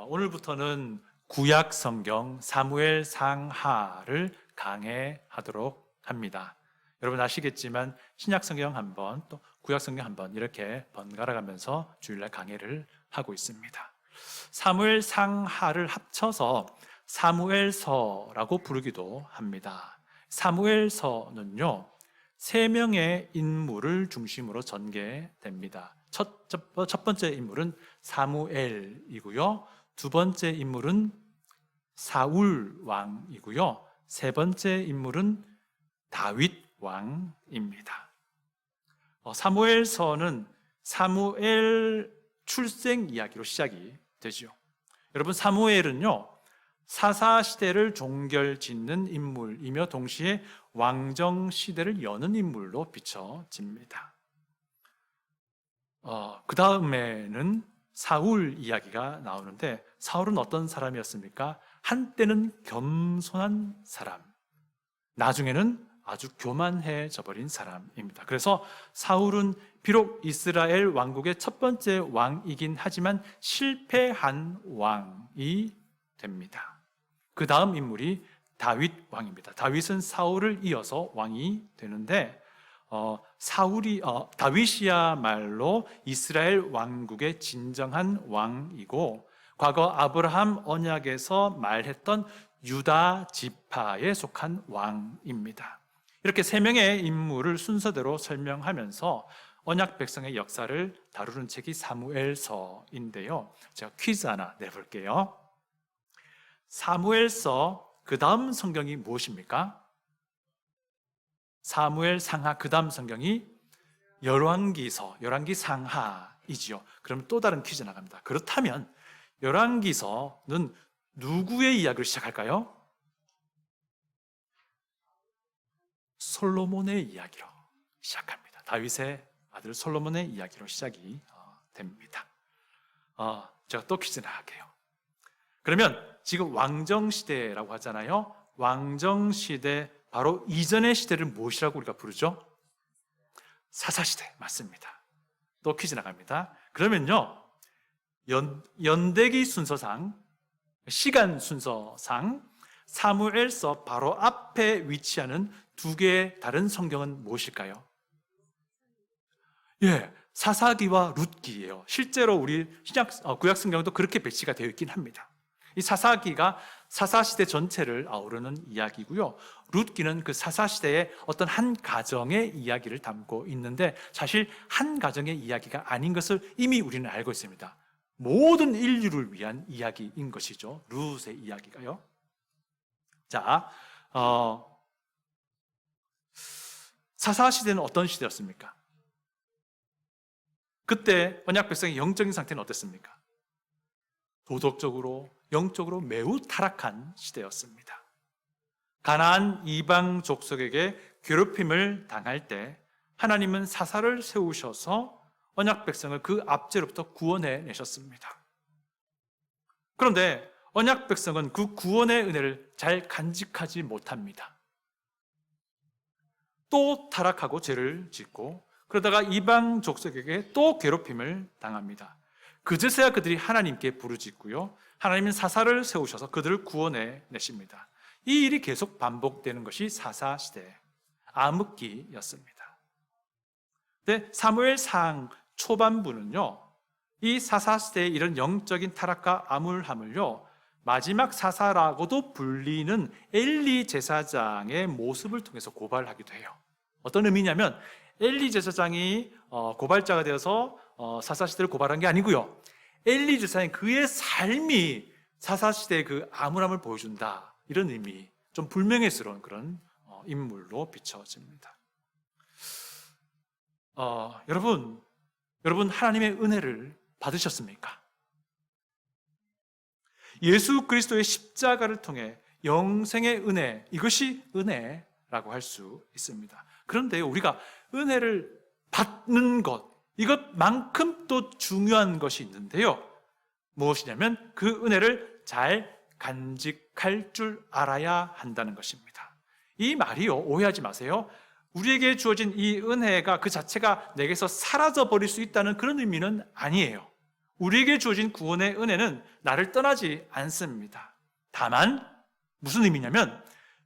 오늘부터는 구약 성경 사무엘 상하를 강해하도록 합니다. 여러분 아시겠지만 신약 성경 한 번, 또 구약 성경 한 번 이렇게 번갈아 가면서 주일날 강해를 하고 있습니다. 사무엘 상하를 합쳐서 사무엘서라고 부르기도 합니다. 사무엘서는요, 3명의 인물을 중심으로 전개됩니다. 첫 번째 인물은 사무엘이고요, 두 번째 인물은 사울 왕이고요, 세 번째 인물은 다윗 왕입니다. 사무엘서는 사무엘 출생 이야기로 시작이 되죠. 여러분, 사무엘은요, 사사시대를 종결짓는 인물이며 동시에 왕정시대를 여는 인물로 비춰집니다. 그 다음에는 사울 이야기가 나오는데, 사울은 어떤 사람이었습니까? 한때는 겸손한 사람, 나중에는 아주 교만해져 버린 사람입니다. 그래서 사울은 비록 이스라엘 왕국의 첫 번째 왕이긴 하지만 실패한 왕이 됩니다. 그 다음 인물이 다윗 왕입니다. 다윗은 사울을 이어서 왕이 되는데, 다윗이야말로 이스라엘 왕국의 진정한 왕이고, 과거 아브라함 언약에서 말했던 유다 지파에 속한 왕입니다. 이렇게 3명의 인물을 순서대로 설명하면서 언약 백성의 역사를 다루는 책이 사무엘서인데요, 제가 퀴즈 하나 내볼게요. 사무엘서 그 다음 성경이 무엇입니까? 사무엘 상하 그 다음 성경이 열왕기서, 열왕기 상하이지요. 그럼 또 다른 퀴즈 나갑니다. 그렇다면 열왕기서는 누구의 이야기를 시작할까요? 솔로몬의 이야기로 시작합니다. 다윗의 아들 솔로몬의 이야기로 시작이 됩니다. 제가 또 퀴즈 나갈게요. 그러면 지금 왕정시대라고 하잖아요. 왕정시대 바로 이전의 시대를 무엇이라고 우리가 부르죠? 사사시대. 맞습니다. 또 퀴즈 나갑니다. 그러면요, 연대기 순서상, 시간 순서상 사무엘서 바로 앞에 위치하는 2개의 다른 성경은 무엇일까요? 사사기와 룻기예요. 실제로 우리 구약 성경도 그렇게 배치가 되어 있긴 합니다. 이 사사기가 사사시대 전체를 아우르는 이야기고요, 룻기는 그 사사시대의 어떤 한 가정의 이야기를 담고 있는데, 사실 한 가정의 이야기가 아닌 것을 이미 우리는 알고 있습니다. 모든 인류를 위한 이야기인 것이죠, 룻의 이야기가요. 자, 사사시대는 어떤 시대였습니까? 그때 언약 백성의 영적인 상태는 어땠습니까? 도덕적으로, 영적으로 매우 타락한 시대였습니다. 가나안 이방 족속에게 괴롭힘을 당할 때 하나님은 사사를 세우셔서 언약 백성을 그 압제로부터 구원해 내셨습니다. 그런데 언약 백성은 그 구원의 은혜를 잘 간직하지 못합니다. 또 타락하고 죄를 짓고, 그러다가 이방 족속에게 또 괴롭힘을 당합니다. 그제서야 그들이 하나님께 부르짖고요, 하나님은 사사를 세우셔서 그들을 구원해 내십니다. 이 일이 계속 반복되는 것이 사사시대 암흑기였습니다. 근데 사무엘상 초반부는요, 이 사사시대의 이런 영적인 타락과 암울함을요, 마지막 사사라고도 불리는 엘리 제사장의 모습을 통해서 고발하기도 해요. 어떤 의미냐면, 엘리 제사장이 고발자가 되어서 사사시대를 고발한 게 아니고요, 엘리 제사장이 그의 삶이 사사시대의 그 암울함을 보여준다, 이런 의미, 좀 불명예스러운 그런 인물로 비춰집니다. 여러분 하나님의 은혜를 받으셨습니까? 예수 그리스도의 십자가를 통해 영생의 은혜, 이것이 은혜라고 할 수 있습니다. 그런데 우리가 은혜를 받는 것, 이것만큼 또 중요한 것이 있는데요, 무엇이냐면 그 은혜를 잘 간직할 줄 알아야 한다는 것입니다. 이 말이요, 오해하지 마세요. 우리에게 주어진 이 은혜가 그 자체가 내게서 사라져 버릴 수 있다는 그런 의미는 아니에요. 우리에게 주어진 구원의 은혜는 나를 떠나지 않습니다. 다만 무슨 의미냐면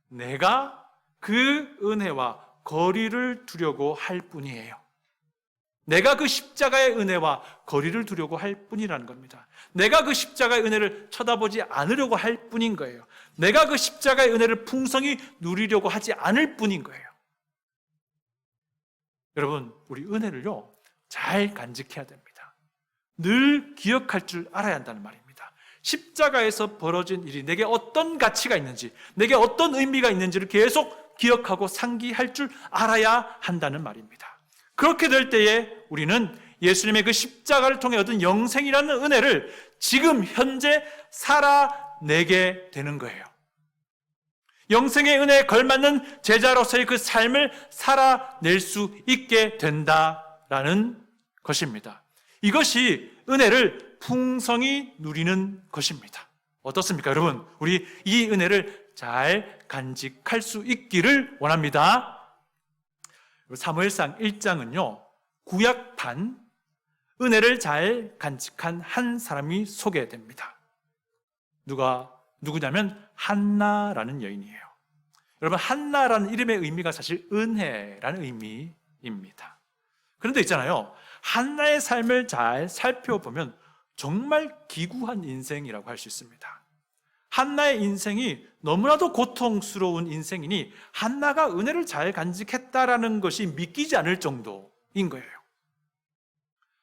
내가 그 은혜와 거리를 두려고 할 뿐이에요. 내가 그 십자가의 은혜와 거리를 두려고 할 뿐이라는 겁니다. 내가 그 십자가의 은혜를 쳐다보지 않으려고 할 뿐인 거예요. 내가 그 십자가의 은혜를 풍성히 누리려고 하지 않을 뿐인 거예요. 여러분, 우리 은혜를요, 잘 간직해야 됩니다. 늘 기억할 줄 알아야 한다는 말입니다. 십자가에서 벌어진 일이 내게 어떤 가치가 있는지, 내게 어떤 의미가 있는지를 계속 기억하고 상기할 줄 알아야 한다는 말입니다. 그렇게 될 때에 우리는 예수님의 그 십자가를 통해 얻은 영생이라는 은혜를 지금 현재 살아내게 되는 거예요. 영생의 은혜에 걸맞는 제자로서의 그 삶을 살아낼 수 있게 된다라는 것입니다. 이것이 은혜를 풍성히 누리는 것입니다. 어떻습니까, 여러분? 우리 이 은혜를 잘 간직할 수 있기를 원합니다. 사무엘상 1장은요, 구약판 은혜를 잘 간직한 한 사람이 소개됩니다. 누구냐면 한나라는 여인이에요. 여러분, 한나라는 이름의 의미가 사실 은혜라는 의미입니다. 그런데 있잖아요, 한나의 삶을 잘 살펴보면 정말 기구한 인생이라고 할 수 있습니다. 한나의 인생이 너무나도 고통스러운 인생이니 한나가 은혜를 잘 간직했다라는 것이 믿기지 않을 정도인 거예요.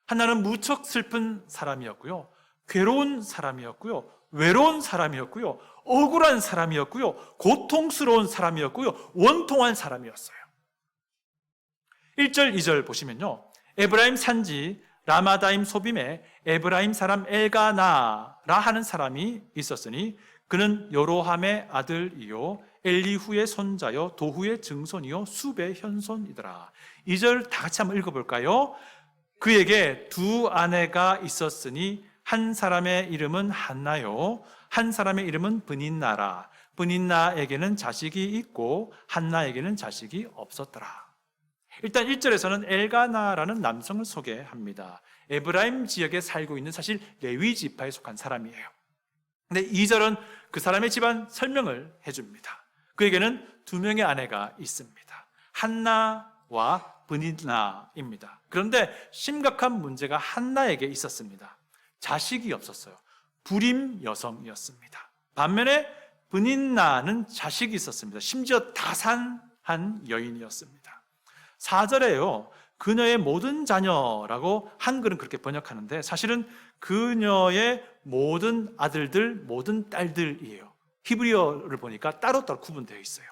한나는 무척 슬픈 사람이었고요, 괴로운 사람이었고요, 외로운 사람이었고요, 억울한 사람이었고요, 고통스러운 사람이었고요, 원통한 사람이었어요. 1절, 2절 보시면요, 에브라임 산지 라마다임 소빔에 에브라임 사람 엘가나라 하는 사람이 있었으니 그는 여로함의 아들이요 엘리후의 손자요 도후의 증손이요 숲의 현손이더라. 2절 다 같이 한번 읽어볼까요? 그에게 두 아내가 있었으니 한 사람의 이름은 한나요 한 사람의 이름은 브닌나라. 브닌나에게는 자식이 있고 한나에게는 자식이 없었더라. 일단 1절에서는 엘가나라는 남성을 소개합니다. 에브라임 지역에 살고 있는 사실 레위 지파에 속한 사람이에요. 근데 2절은 그 사람의 집안 설명을 해줍니다. 그에게는 두 명의 아내가 있습니다. 한나와 브닌나입니다. 그런데 심각한 문제가 한나에게 있었습니다. 자식이 없었어요. 불임 여성이었습니다. 반면에 브닌나는 자식이 있었습니다. 심지어 다산한 여인이었습니다. 4절에요, 그녀의 모든 자녀라고 한글은 그렇게 번역하는데 사실은 그녀의 모든 아들들, 모든 딸들이에요. 히브리어를 보니까 따로따로 구분되어 있어요.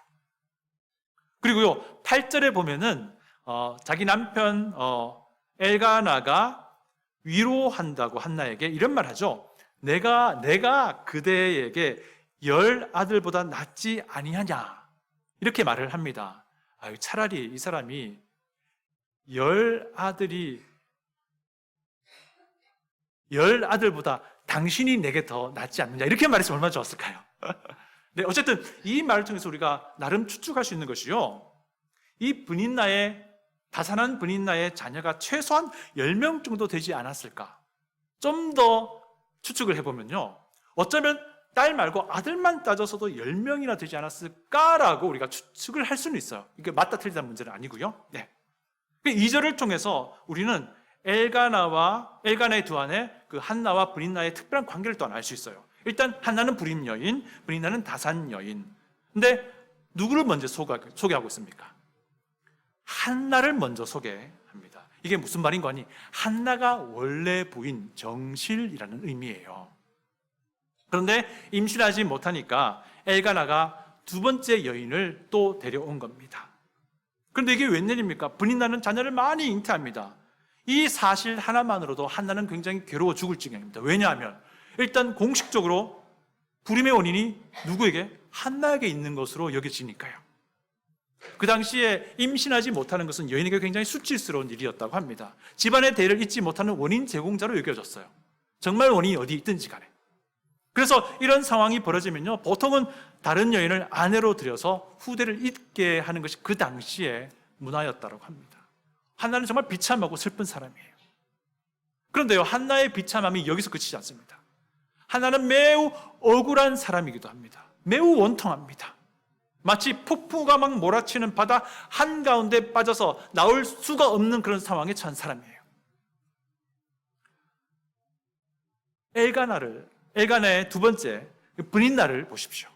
그리고요, 8절에 보면은 자기 남편 엘가나가 위로한다고 한나에게 이런 말 하죠. 내가 그대에게 10 아들보다 낫지 아니하냐, 이렇게 말을 합니다. 차라리 이 사람이 10 아들보다 당신이 내게 더 낫지 않느냐, 이렇게 말했으면 얼마나 좋았을까요? 네, 어쨌든 이 말을 통해서 우리가 나름 추측할 수 있는 것이요, 이 다산한 브닌나의 자녀가 최소한 10명 정도 되지 않았을까. 좀 더 추측을 해보면요, 어쩌면 딸 말고 아들만 따져서도 10명이나 되지 않았을까라고 우리가 추측을 할 수는 있어요. 이게 맞다 틀리다는 문제는 아니고요. 네. 2절을 통해서 우리는 엘가나의 두 아내, 그 한나와 브닌나의 특별한 관계를 또 알 수 있어요. 일단 한나는 불임 여인, 브닌나는 다산 여인. 근데 누구를 먼저 소개하고 있습니까? 한나를 먼저 소개합니다. 이게 무슨 말인 거니? 한나가 원래 부인 정실이라는 의미예요. 그런데 임신하지 못하니까 엘가나가 두 번째 여인을 또 데려온 겁니다. 그런데 이게 웬일입니까? 브닌나는 자녀를 많이 잉태합니다. 이 사실 하나만으로도 한나는 굉장히 괴로워 죽을 지경입니다. 왜냐하면 일단 공식적으로 불임의 원인이 누구에게? 한나에게 있는 것으로 여겨지니까요. 그 당시에 임신하지 못하는 것은 여인에게 굉장히 수치스러운 일이었다고 합니다. 집안의 대를 잇지 못하는 원인 제공자로 여겨졌어요. 정말 원인이 어디 있든지 간에. 그래서 이런 상황이 벌어지면요, 보통은 다른 여인을 아내로 들여서 후대를 잇게 하는 것이 그 당시의 문화였다고 합니다. 한나는 정말 비참하고 슬픈 사람이에요. 그런데요, 한나의 비참함이 여기서 끝이지 않습니다. 한나는 매우 억울한 사람이기도 합니다. 매우 원통합니다. 마치 폭풍우가 막 몰아치는 바다 한가운데 빠져서 나올 수가 없는 그런 상황에 처한 사람이에요. 엘가나의 두 번째 브닌나를 보십시오.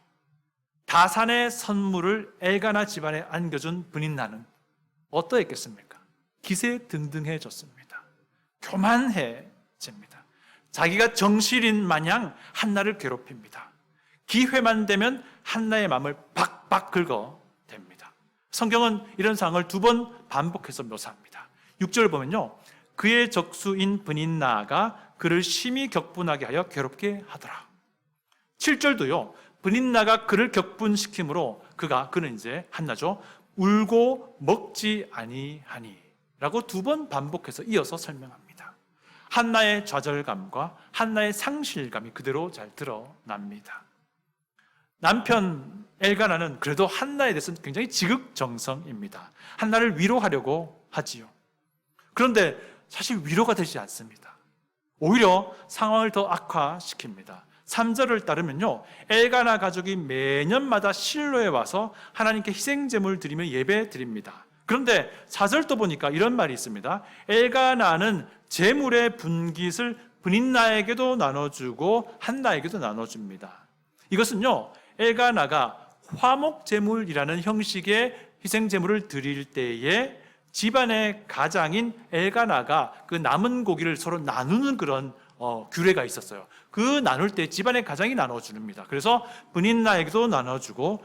다산의 선물을 엘가나 집안에 안겨준 브닌나는 어떠했겠습니까? 기세등등해졌습니다. 교만해집니다. 자기가 정실인 마냥 한나를 괴롭힙니다. 기회만 되면 한나의 마음을 박박 긁어댑니다. 성경은 이런 상황을 두 번 반복해서 묘사합니다. 6절 보면요, 그의 적수인 브닌나가 그를 심히 격분하게 하여 괴롭게 하더라. 7절도요, 브닌나가 그를 격분시키므로 그는 이제 한나죠, 울고 먹지 아니하니 라고 두 번 반복해서 이어서 설명합니다. 한나의 좌절감과 한나의 상실감이 그대로 잘 드러납니다. 남편 엘가나는 그래도 한나에 대해서는 굉장히 지극정성입니다. 한나를 위로하려고 하지요. 그런데 사실 위로가 되지 않습니다. 오히려 상황을 더 악화시킵니다. 3절을 따르면요, 엘가나 가족이 매년마다 실로에 와서 하나님께 희생제물을 드리며 예배 드립니다. 그런데 4절도 보니까 이런 말이 있습니다. 엘가나는 제물의 분깃을 브닌나에게도 나눠주고 한나에게도 나눠줍니다. 이것은요, 엘가나가 화목제물이라는 형식의 희생제물을 드릴 때에 집안의 가장인 엘가나가 그 남은 고기를 서로 나누는 그런 규례가 있었어요. 그 나눌 때 집안의 가장이 나눠줍니다. 그래서 브닌나에게도 나눠주고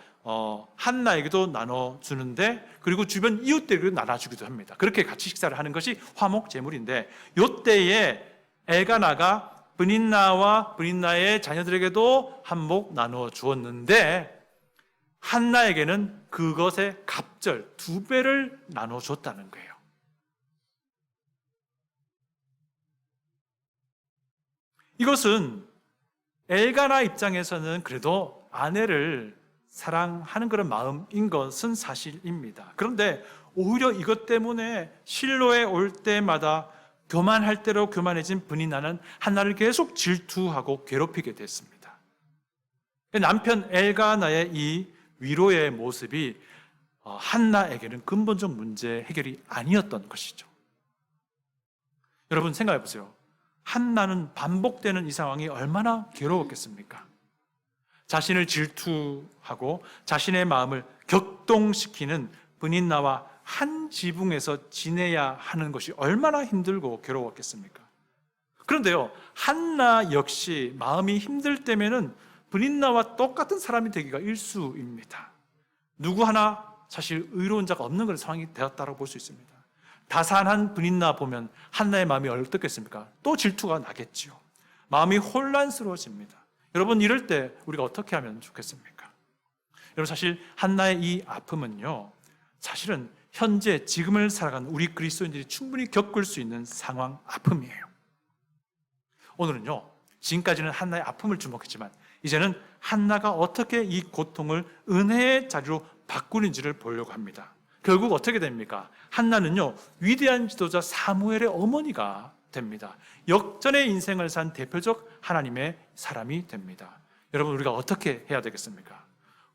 한나에게도 나눠주는데, 그리고 주변 이웃들에게도 나눠주기도 합니다. 그렇게 같이 식사를 하는 것이 화목제물인데, 이때에 엘가나가 브닌나와 브닌나의 자녀들에게도 한몫 나눠 주었는데 한나에게는 그것의 갑절 2배를 나눠 줬다는 거예요. 이것은 엘가나 입장에서는 그래도 아내를 사랑하는 그런 마음인 것은 사실입니다. 그런데 오히려 이것 때문에 실로에 올 때마다 교만할 대로 교만해진 브닌나는 한나를 계속 질투하고 괴롭히게 됐습니다. 남편 엘가나의 이 위로의 모습이 한나에게는 근본적 문제 해결이 아니었던 것이죠. 여러분 생각해 보세요. 한나는 반복되는 이 상황이 얼마나 괴로웠겠습니까? 자신을 질투하고 자신의 마음을 격동시키는 브닌나와 한 지붕에서 지내야 하는 것이 얼마나 힘들고 괴로웠겠습니까? 그런데요, 한나 역시 마음이 힘들 때면은 브닌나와 똑같은 사람이 되기가 일수입니다. 누구 하나 사실 의로운 자가 없는 그런 상황이 되었다고 볼 수 있습니다. 다산한 브닌나 보면 한나의 마음이 어떻겠습니까? 또 질투가 나겠지요. 마음이 혼란스러워집니다. 여러분, 이럴 때 우리가 어떻게 하면 좋겠습니까? 여러분, 사실 한나의 이 아픔은요, 사실은 현재 지금을 살아가는 우리 그리스도인들이 충분히 겪을 수 있는 상황, 아픔이에요. 오늘은요, 지금까지는 한나의 아픔을 주목했지만 이제는 한나가 어떻게 이 고통을 은혜의 자리로 바꾸는지를 보려고 합니다. 결국 어떻게 됩니까? 한나는요, 위대한 지도자 사무엘의 어머니가 됩니다. 역전의 인생을 산 대표적 하나님의 사람이 됩니다. 여러분, 우리가 어떻게 해야 되겠습니까?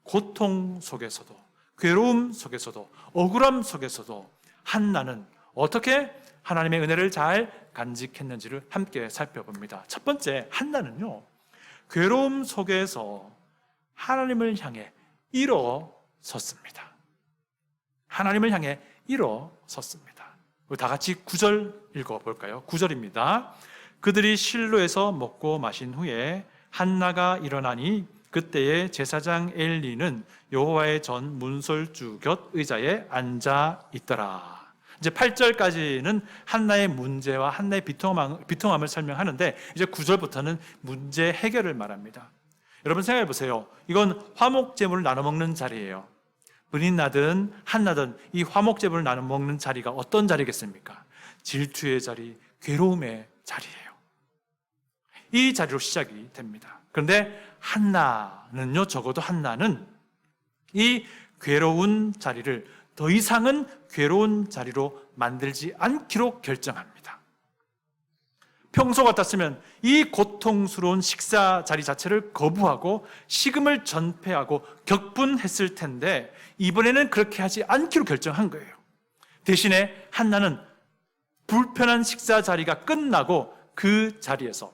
고통 속에서도, 괴로움 속에서도, 억울함 속에서도 한나는 어떻게 하나님의 은혜를 잘 간직했는지를 함께 살펴봅니다. 첫 번째, 한나는요, 괴로움 속에서 하나님을 향해 일어섰습니다. 하나님을 향해 일어섰습니다. 우리 다 같이 9절 읽어볼까요? 9절입니다. 그들이 실로에서 먹고 마신 후에 한나가 일어나니 그때의 제사장 엘리는 여호와의 전 문설주 곁 의자에 앉아 있더라. 이제 8절까지는 한나의 문제와 한나의 비통함을 설명하는데, 이제 9절부터는 문제 해결을 말합니다. 여러분 생각해 보세요. 이건 화목제물을 나눠 먹는 자리예요. 브닌나든 한나든 이 화목제물을 나눠 먹는 자리가 어떤 자리겠습니까? 질투의 자리, 괴로움의 자리예요. 이 자리로 시작이 됩니다. 그런데 한나는요, 적어도 한나는 이 괴로운 자리를 더 이상은 괴로운 자리로 만들지 않기로 결정합니다. 평소 같았으면 이 고통스러운 식사 자리 자체를 거부하고 식음을 전폐하고 격분했을 텐데 이번에는 그렇게 하지 않기로 결정한 거예요. 대신에 한나는 불편한 식사 자리가 끝나고 그 자리에서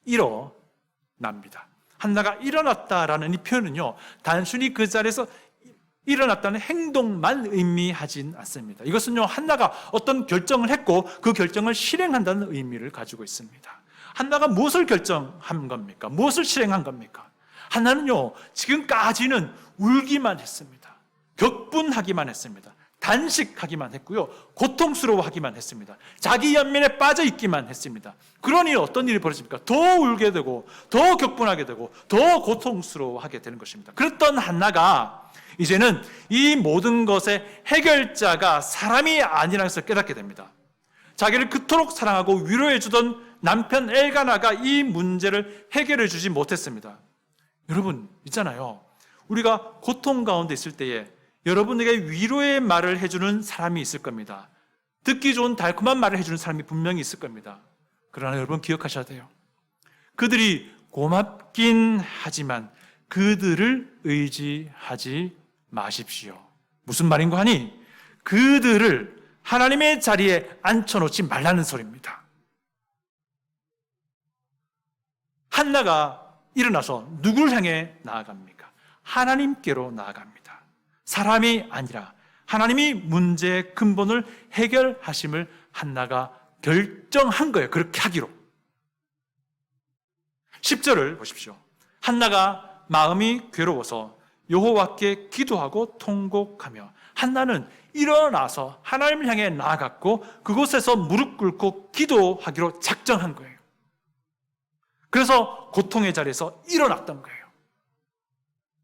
일어납니다. 한나가 일어났다라는 이 표현은요, 단순히 그 자리에서 일어났다는 행동만 의미하진 않습니다. 이것은요, 한나가 어떤 결정을 했고 그 결정을 실행한다는 의미를 가지고 있습니다. 한나가 무엇을 결정한 겁니까? 무엇을 실행한 겁니까? 한나는요, 지금까지는 울기만 했습니다. 격분하기만 했습니다. 단식하기만 했고요, 고통스러워하기만 했습니다. 자기 연민에 빠져 있기만 했습니다. 그러니 어떤 일이 벌어집니까? 더 울게 되고 더 격분하게 되고 더 고통스러워하게 되는 것입니다. 그랬던 한나가 이제는 이 모든 것의 해결자가 사람이 아니라는 것을 깨닫게 됩니다. 자기를 그토록 사랑하고 위로해 주던 남편 엘가나가 이 문제를 해결해 주지 못했습니다. 여러분 있잖아요, 우리가 고통 가운데 있을 때에 여러분에게 위로의 말을 해주는 사람이 있을 겁니다. 듣기 좋은 달콤한 말을 해주는 사람이 분명히 있을 겁니다. 그러나 여러분 기억하셔야 돼요. 그들이 고맙긴 하지만 그들을 의지하지 마십시오. 무슨 말인가 하니 그들을 하나님의 자리에 앉혀놓지 말라는 소리입니다. 한나가 일어나서 누구를 향해 나아갑니까? 하나님께로 나아갑니다. 사람이 아니라 하나님이 문제의 근본을 해결하심을 한나가 결정한 거예요. 그렇게 하기로. 10절을 보십시오. 한나가 마음이 괴로워서 여호와께 기도하고 통곡하며, 한나는 일어나서 하나님을 향해 나아갔고 그곳에서 무릎 꿇고 기도하기로 작정한 거예요. 그래서 고통의 자리에서 일어났던 거예요.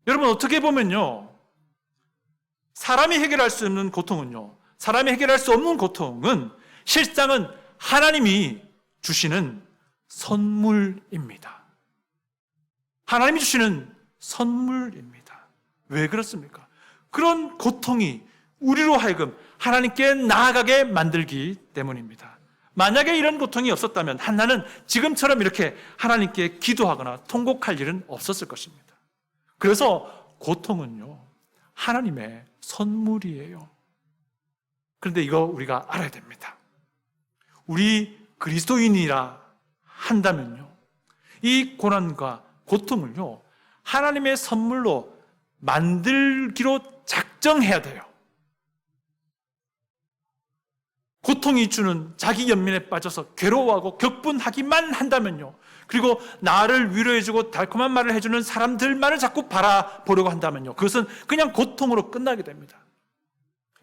여러분 어떻게 보면요, 사람이 해결할 수 없는 고통은요, 사람이 해결할 수 없는 고통은 실상은 하나님이 주시는 선물입니다. 하나님이 주시는 선물입니다. 왜 그렇습니까? 그런 고통이 우리로 하여금 하나님께 나아가게 만들기 때문입니다. 만약에 이런 고통이 없었다면 한나는 지금처럼 이렇게 하나님께 기도하거나 통곡할 일은 없었을 것입니다. 그래서 고통은요, 하나님의 선물이에요. 그런데 이거 우리가 알아야 됩니다. 우리 그리스도인이라 한다면요, 이 고난과 고통을요, 하나님의 선물로 만들기로 작정해야 돼요. 고통이 주는 자기 연민에 빠져서 괴로워하고 격분하기만 한다면요, 그리고 나를 위로해주고 달콤한 말을 해주는 사람들만을 자꾸 바라보려고 한다면요, 그것은 그냥 고통으로 끝나게 됩니다.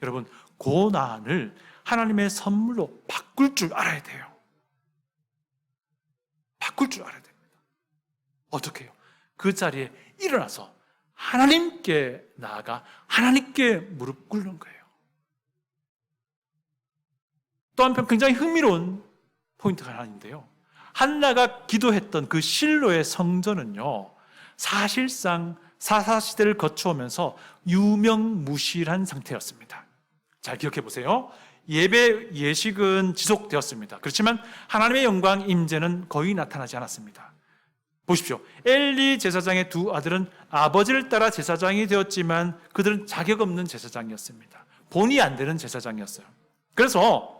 여러분, 고난을 하나님의 선물로 바꿀 줄 알아야 돼요. 바꿀 줄 알아야 됩니다. 어떻게 해요? 그 자리에 일어나서 하나님께 나아가 하나님께 무릎 꿇는 거예요. 또 한편 굉장히 흥미로운 포인트가 하나 있는데요, 한나가 기도했던 그 실로의 성전은요, 사실상 사사시대를 거쳐오면서 유명무실한 상태였습니다. 잘 기억해 보세요. 예배 예식은 지속되었습니다. 그렇지만 하나님의 영광 임재는 거의 나타나지 않았습니다. 보십시오. 엘리 제사장의 두 아들은 아버지를 따라 제사장이 되었지만 그들은 자격 없는 제사장이었습니다. 본이 안 되는 제사장이었어요. 그래서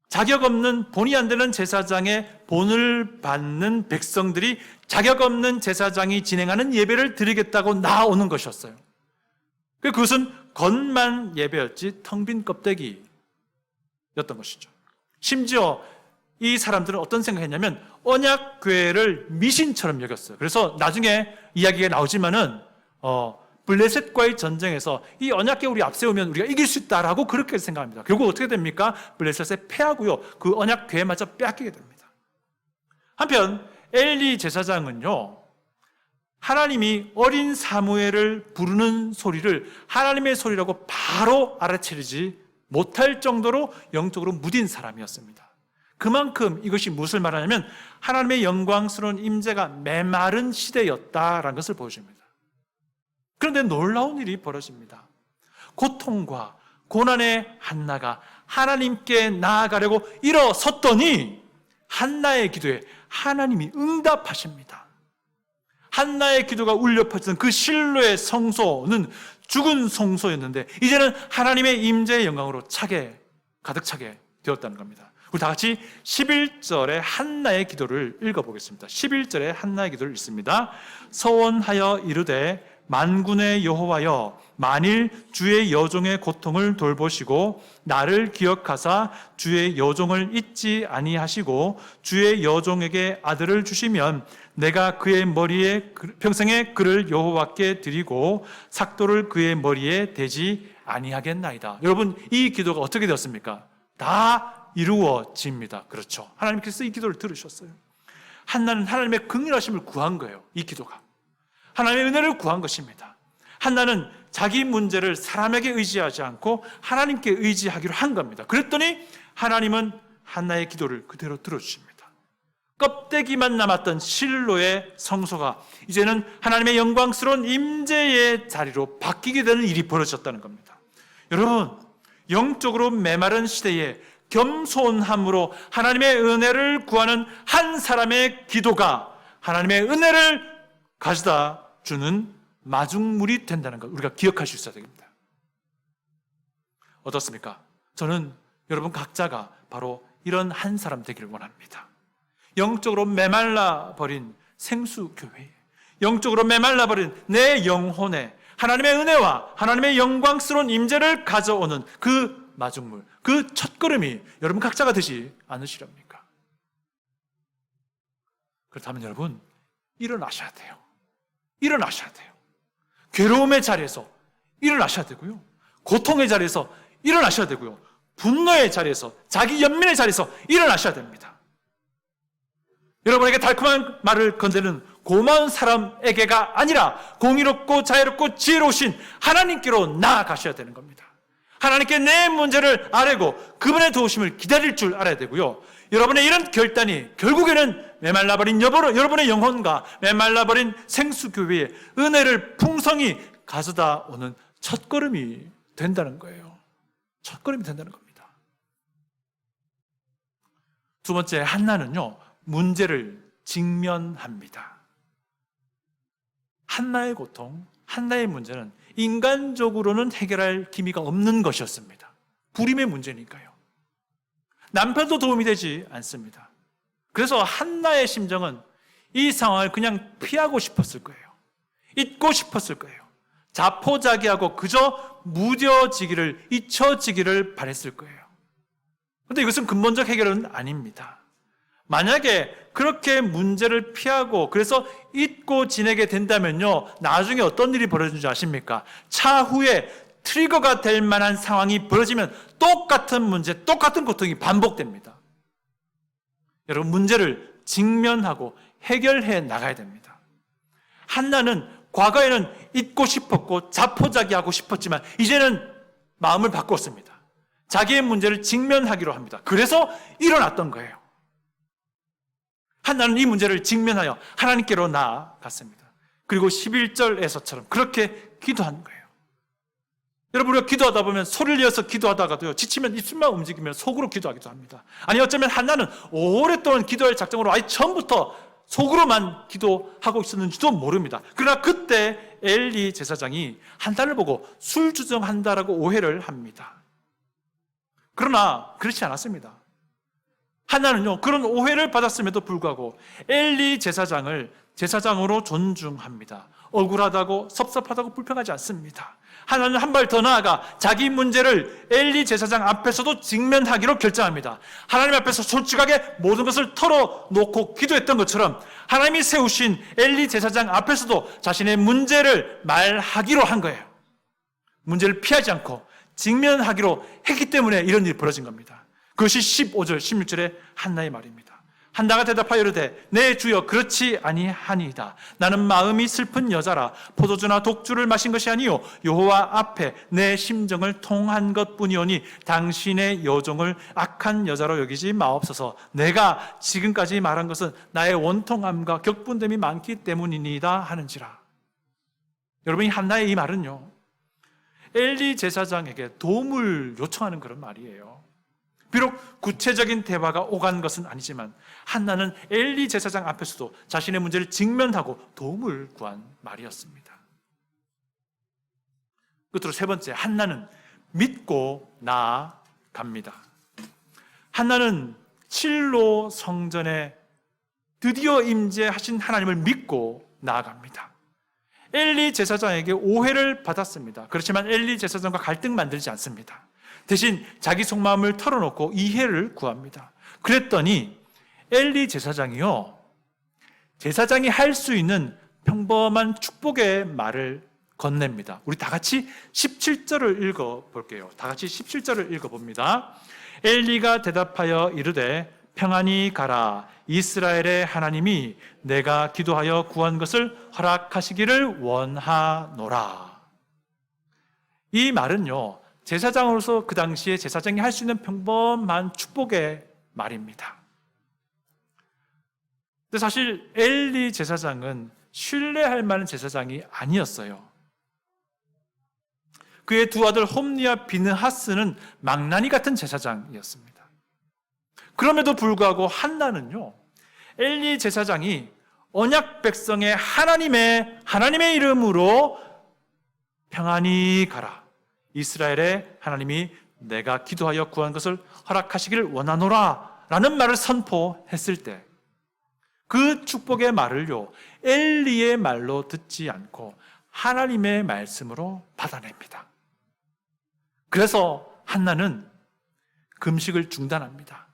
자격 없는, 본이 안 되는 제사장의 본을 받는 백성들이 자격 없는 제사장이 진행하는 예배를 드리겠다고 나오는 것이었어요. 그것은 겉만 예배였지 텅 빈 껍데기였던 것이죠. 심지어 이 사람들은 어떤 생각했냐면 언약궤를 미신처럼 여겼어요. 그래서 나중에 이야기가 나오지만은 블레셋과의 전쟁에서 이 언약궤 우리 앞세우면 우리가 이길 수 있다라고 그렇게 생각합니다. 결국 어떻게 됩니까? 블레셋에 패하고요, 그 언약궤마저 빼앗기게 됩니다. 한편 엘리 제사장은요, 하나님이 어린 사무엘을 부르는 소리를 하나님의 소리라고 바로 알아채리지 못할 정도로 영적으로 무딘 사람이었습니다. 그만큼 이것이 무엇을 말하냐면 하나님의 영광스러운 임재가 메마른 시대였다라는 것을 보여줍니다. 그런데 놀라운 일이 벌어집니다. 고통과 고난의 한나가 하나님께 나아가려고 일어섰더니 한나의 기도에 하나님이 응답하십니다. 한나의 기도가 울려 퍼지던 그 실로의 성소는 죽은 성소였는데 이제는 하나님의 임재의 영광으로 가득 차게 되었다는 겁니다. 우리 다 같이 11절의 한나의 기도를 읽어보겠습니다. 11절의 한나의 기도를 읽습니다. 서원하여 이르되 만군의 여호와여, 만일 주의 여종의 고통을 돌보시고 나를 기억하사 주의 여종을 잊지 아니하시고 주의 여종에게 아들을 주시면 내가 그의 머리에 평생에 그를 여호와께 드리고 삭도를 그의 머리에 대지 아니하겠나이다. 여러분, 이 기도가 어떻게 되었습니까? 다 이루어집니다. 그렇죠. 하나님께서 이 기도를 들으셨어요. 한나는 하나님의 긍휼하심을 구한 거예요. 이 기도가 하나님의 은혜를 구한 것입니다. 한나는 자기 문제를 사람에게 의지하지 않고 하나님께 의지하기로 한 겁니다. 그랬더니 하나님은 한나의 기도를 그대로 들어주십니다. 껍데기만 남았던 실로의 성소가 이제는 하나님의 영광스러운 임재의 자리로 바뀌게 되는 일이 벌어졌다는 겁니다. 여러분, 영적으로 메마른 시대에 겸손함으로 하나님의 은혜를 구하는 한 사람의 기도가 하나님의 은혜를 가져다 주는 마중물이 된다는 것, 우리가 기억할 수 있어야 됩니다. 어떻습니까? 저는 여러분 각자가 바로 이런 한 사람 되기를 원합니다. 영적으로 메말라 버린 생수교회, 영적으로 메말라 버린 내 영혼에 하나님의 은혜와 하나님의 영광스러운 임재를 가져오는 그 마중물, 그 첫걸음이 여러분 각자가 되지 않으시렵니까? 그렇다면 여러분, 일어나셔야 돼요. 일어나셔야 돼요. 괴로움의 자리에서 일어나셔야 되고요. 고통의 자리에서 일어나셔야 되고요. 분노의 자리에서, 자기 연민의 자리에서 일어나셔야 됩니다. 여러분에게 달콤한 말을 건네는 고마운 사람에게가 아니라 공의롭고 자유롭고 지혜로우신 하나님께로 나아가셔야 되는 겁니다. 하나님께 내 문제를 아뢰고 그분의 도우심을 기다릴 줄 알아야 되고요. 여러분의 이런 결단이 결국에는 메말라버린 여러분의 영혼과 메말라버린 생수교회에 은혜를 풍성히 가져다 오는 첫걸음이 된다는 거예요. 첫걸음이 된다는 겁니다. 두 번째, 한나는요, 문제를 직면합니다. 한나의 고통, 한나의 문제는 인간적으로는 해결할 기미가 없는 것이었습니다. 불임의 문제니까요. 남편도 도움이 되지 않습니다. 그래서 한나의 심정은 이 상황을 그냥 피하고 싶었을 거예요. 잊고 싶었을 거예요. 자포자기하고 그저 무뎌지기를, 잊혀지기를 바랬을 거예요. 그런데 이것은 근본적 해결은 아닙니다. 만약에 그렇게 문제를 피하고 그래서 잊고 지내게 된다면요, 나중에 어떤 일이 벌어지는 줄 아십니까? 차후에 트리거가 될 만한 상황이 벌어지면 똑같은 문제, 똑같은 고통이 반복됩니다. 여러분, 문제를 직면하고 해결해 나가야 됩니다. 한나는 과거에는 잊고 싶었고 자포자기하고 싶었지만 이제는 마음을 바꿨습니다. 자기의 문제를 직면하기로 합니다. 그래서 일어났던 거예요. 한나는 이 문제를 직면하여 하나님께로 나아갔습니다. 그리고 11절에서처럼 그렇게 기도한 거예요. 여러분, 우리가 기도하다 보면 소리를 내어서 기도하다가도요, 지치면 입술만 움직이면 속으로 기도하기도 합니다. 아니, 어쩌면 한나는 오랫동안 기도할 작정으로 아예 처음부터 속으로만 기도하고 있었는지도 모릅니다. 그러나 그때 엘리 제사장이 한나를 보고 술주정한다라고 오해를 합니다. 그러나 그렇지 않았습니다. 한나는요, 그런 오해를 받았음에도 불구하고 엘리 제사장을 제사장으로 존중합니다. 억울하다고 섭섭하다고 불평하지 않습니다. 하나는 한 발 더 나아가 자기 문제를 엘리 제사장 앞에서도 직면하기로 결정합니다. 하나님 앞에서 솔직하게 모든 것을 털어놓고 기도했던 것처럼 하나님이 세우신 엘리 제사장 앞에서도 자신의 문제를 말하기로 한 거예요. 문제를 피하지 않고 직면하기로 했기 때문에 이런 일이 벌어진 겁니다. 그것이 15절, 16절의 한나의 말입니다. 한나가 대답하여 이르되 내 주여 그렇지 아니하니이다. 나는 마음이 슬픈 여자라 포도주나 독주를 마신 것이 아니요 여호와 앞에 내 심정을 통한 것뿐이오니 당신의 여종을 악한 여자로 여기지 마옵소서. 내가 지금까지 말한 것은 나의 원통함과 격분됨이 많기 때문이니이다 하는지라. 여러분, 이 한나의 이 말은요, 엘리 제사장에게 도움을 요청하는 그런 말이에요. 비록 구체적인 대화가 오간 것은 아니지만 한나는 엘리 제사장 앞에서도 자신의 문제를 직면하고 도움을 구한 말이었습니다. 끝으로 세 번째, 한나는 믿고 나아갑니다. 한나는 실로 성전에 드디어 임재하신 하나님을 믿고 나아갑니다. 엘리 제사장에게 오해를 받았습니다. 그렇지만 엘리 제사장과 갈등 만들지 않습니다. 대신 자기 속마음을 털어놓고 이해를 구합니다. 그랬더니 엘리 제사장이요, 제사장이 할 수 있는 평범한 축복의 말을 건넵니다. 우리 다 같이 17절을 읽어볼게요. 다 같이 17절을 읽어봅니다. 엘리가 대답하여 이르되 평안히 가라. 이스라엘의 하나님이 내가 기도하여 구한 것을 허락하시기를 원하노라. 이 말은요, 제사장으로서 그 당시에 제사장이 할 수 있는 평범한 축복의 말입니다. 근데 사실 엘리 제사장은 신뢰할 만한 제사장이 아니었어요. 그의 두 아들 홈리와 비느하스는 망나니 같은 제사장이었습니다. 그럼에도 불구하고 한나는요, 엘리 제사장이 언약 백성의 하나님의 이름으로 평안히 가라. 이스라엘의 하나님이 내가 기도하여 구한 것을 허락하시기를 원하노라 라는 말을 선포했을 때 그 축복의 말을요, 엘리의 말로 듣지 않고 하나님의 말씀으로 받아냅니다. 그래서 한나는 금식을 중단합니다.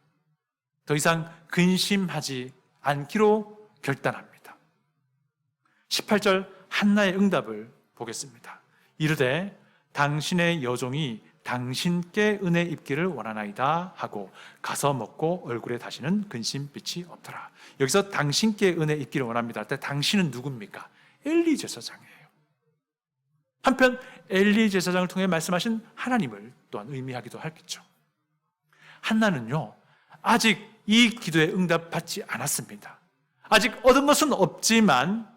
더 이상 근심하지 않기로 결단합니다. 18절 한나의 응답을 보겠습니다. 이르되 당신의 여종이 당신께 은혜 입기를 원하나이다 하고 가서 먹고 얼굴에 다시는 근심빛이 없더라. 여기서 당신께 은혜 입기를 원합니다. 때 당신은 누굽니까? 엘리 제사장이에요. 한편 엘리 제사장을 통해 말씀하신 하나님을 또한 의미하기도 하겠죠. 한나는요, 아직 이 기도에 응답받지 않았습니다. 아직 얻은 것은 없지만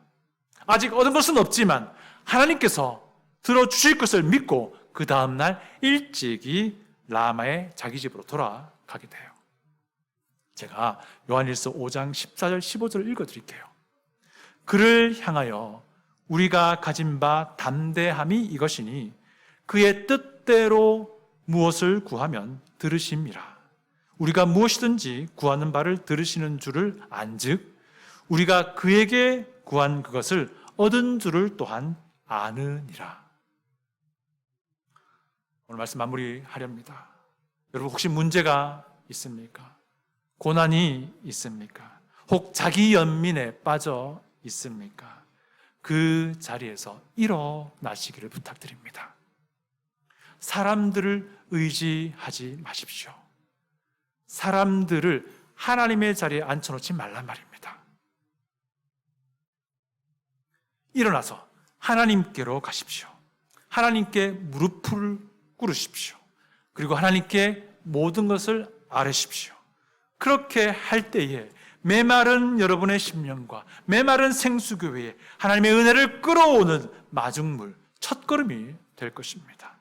하나님께서 들어주실 것을 믿고 그 다음날 일찍이 라마의 자기 집으로 돌아가게 돼요. 제가 요한일서 5장 14절 15절을 읽어드릴게요. 그를 향하여 우리가 가진 바 담대함이 이것이니 그의 뜻대로 무엇을 구하면 들으심이라. 우리가 무엇이든지 구하는 바를 들으시는 줄을 안즉 우리가 그에게 구한 그것을 얻은 줄을 또한 아느니라. 오늘 말씀 마무리하렵니다. 여러분, 혹시 문제가 있습니까? 고난이 있습니까? 혹 자기 연민에 빠져 있습니까? 그 자리에서 일어나시기를 부탁드립니다. 사람들을 의지하지 마십시오. 사람들을 하나님의 자리에 앉혀놓지 말란 말입니다. 일어나서 하나님께로 가십시오. 하나님께 무릎을 꿇으십시오. 그리고 하나님께 모든 것을 아뢰십시오. 그렇게 할 때에 메마른 여러분의 심령과 메마른 생수교회에 하나님의 은혜를 끌어오는 마중물, 첫걸음이 될 것입니다.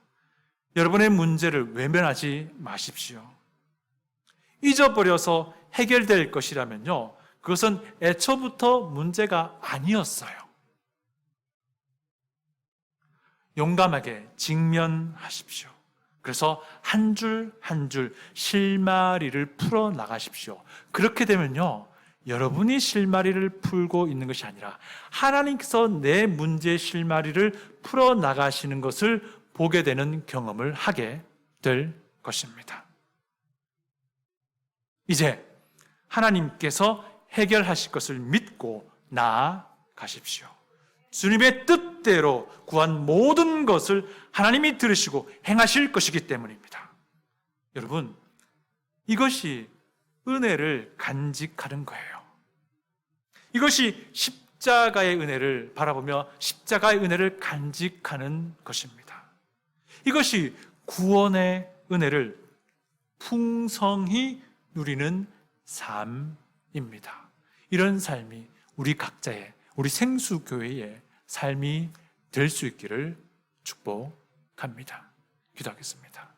여러분의 문제를 외면하지 마십시오. 잊어버려서 해결될 것이라면요, 그것은 애초부터 문제가 아니었어요. 용감하게 직면하십시오. 그래서 한 줄 한 줄 실마리를 풀어 나가십시오. 그렇게 되면요, 여러분이 실마리를 풀고 있는 것이 아니라 하나님께서 내 문제의 실마리를 풀어 나가시는 것을 보게 되는 경험을 하게 될 것입니다. 이제 하나님께서 해결하실 것을 믿고 나아가십시오. 주님의 뜻대로 구한 모든 것을 하나님이 들으시고 행하실 것이기 때문입니다. 여러분, 이것이 은혜를 간직하는 거예요. 이것이 십자가의 은혜를 바라보며 십자가의 은혜를 간직하는 것입니다. 이것이 구원의 은혜를 풍성히 누리는 삶입니다. 이런 삶이 우리 각자의, 우리 생수교회의 삶이 될 수 있기를 축복합니다. 기도하겠습니다.